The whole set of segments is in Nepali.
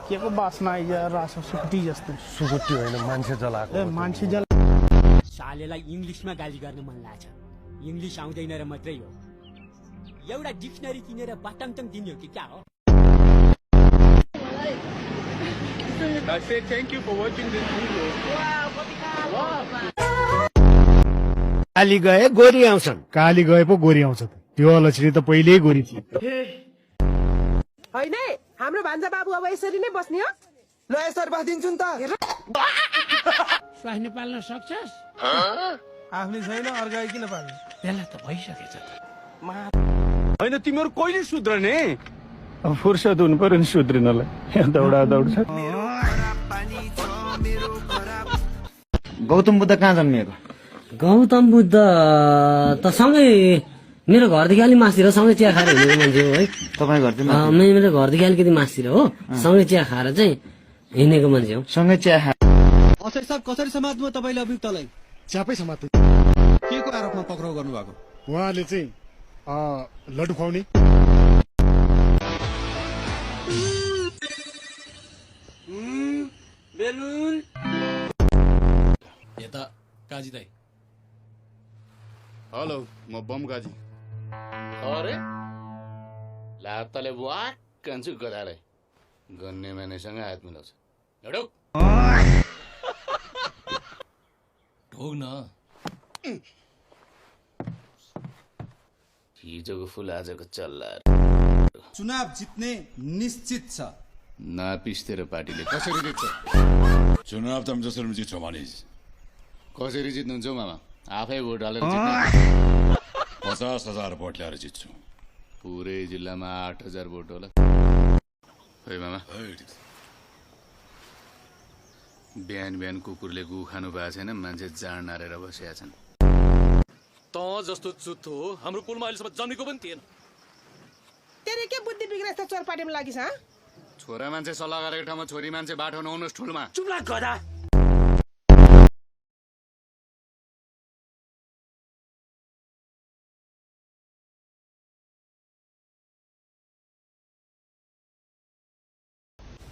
के को बासना आइज रास सुकुटी जस्तो सुकुटी होइन मान्छे जलाएको ए मान्छे जल सालेलाई इङ्ग्लिसमा गाली गर्न मन लाग्छ इङ्ग्लिस आउँदैन र मात्रै हो एउटा डिक्सनरी किनेर बाटाङटाङ दिने हो कि क्या हो I say thank you for watching this video. काली गए गोरी आउँछन् काली गए पो गोरी आउँछ त्यो अलछिनी त पहिल्यै गोरी थियो होइन हाम्रो भान्जा बाबु अब यसरी नै बस्ने हो ल यसरी बस्दिन्छु नि त स्वास्नी पाल्न सक्छस् आफूले छैन अर्काई किन पाल्ने बेला त भइसकेछ त होइन तिमीहरू कहिले सुध्रने अब फुर्सद हुनु पर्यो नि सुध्रिनलाई यहाँ दौडा दौड छ गौतम बुद्ध कहाँ जन्मिएको गौतम बुद्ध त सँगै मेरो घरदेखि अलि मासतिर सँगै चिया खाएर हिँडेको मान्छे हो है तपाईँ घर चाहिँ मेरो घरदेखि अलिकति मासतिर हो सँगै चिया खाएर चाहिँ हिँडेको मान्छे हो सँगै चिया खा असर साहब कसरी समात्नु तपाईँले अभियुक्तलाई च्यापै समाते के को आरोपमा पक्राउ गर्नु भएको उहाँले चाहिँ लड्डु खुवाउने यता काजी दाई हेलो म बम गाजी अरे लातले वाक कान्छु गधालाई गन्ने मानेसँग हात मिलाउँछ लडौ ढोग न हिजोको फुल आजको चल्ला चुनाव जित्ने निश्चित छ नापिस्तेर पार्टीले कसरी जित्छ चुनाव त जसरी जित्छ भनिस् कसरी जित्नुहुन्छ हौ मामा आफै भोट हालेर 50,000 भोट ल्याएर जित्छु पुरै जिल्लामा 8,000 भोट होला है मामा बिहान बिहान कुकुरले गु खानु भएको छैन मान्छे जाँड नारेर बसेका छन् त जस्तो चुत्थो हाम्रो कुलमा अहिलेसम्म जन्मेको पनि थिएन तेरे के बुद्धि बिग्रेछ त चोरपाटीमा लागिस ह छोरा मान्छे सल्लाह गरेको ठाउँमा छोरी मान्छे बाटो नहुनुहोस् ठुलमा चुप्ला गदा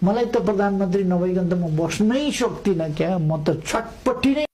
मलाई त प्रधानमन्त्री नभइकन त म बस्नै सक्दिनँ क्या म त छटपट्टि नै